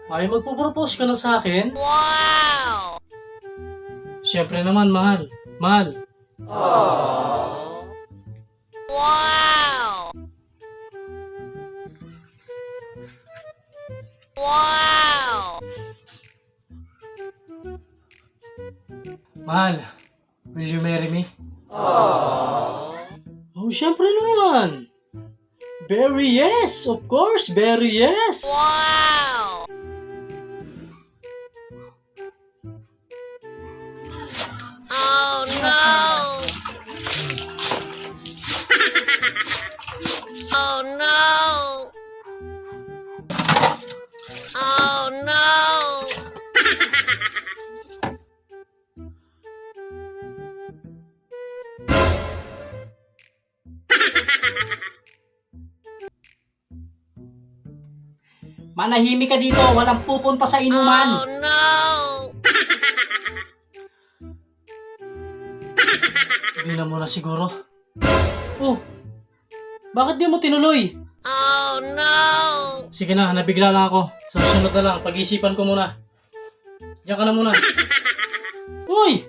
Ay, magpo-propose ka na sa akin? Wow! Siyempre naman, mahal. Mahal. Wow! Wow! Mahal, will you marry me? Oh, siyempre naman. Very yes, of course, very yes. Wow! Oh no! Oh no! Oh no! Manahimik ka dito, walang pupunta sa inuman. Oh no! Hindi na muna siguro. Oh, bakit di mo tinuloy? Oh no! Sige na, nabigla lang ako. Sa susunod na lang, pag-isipan ko muna. Diyan ka na muna. Uy!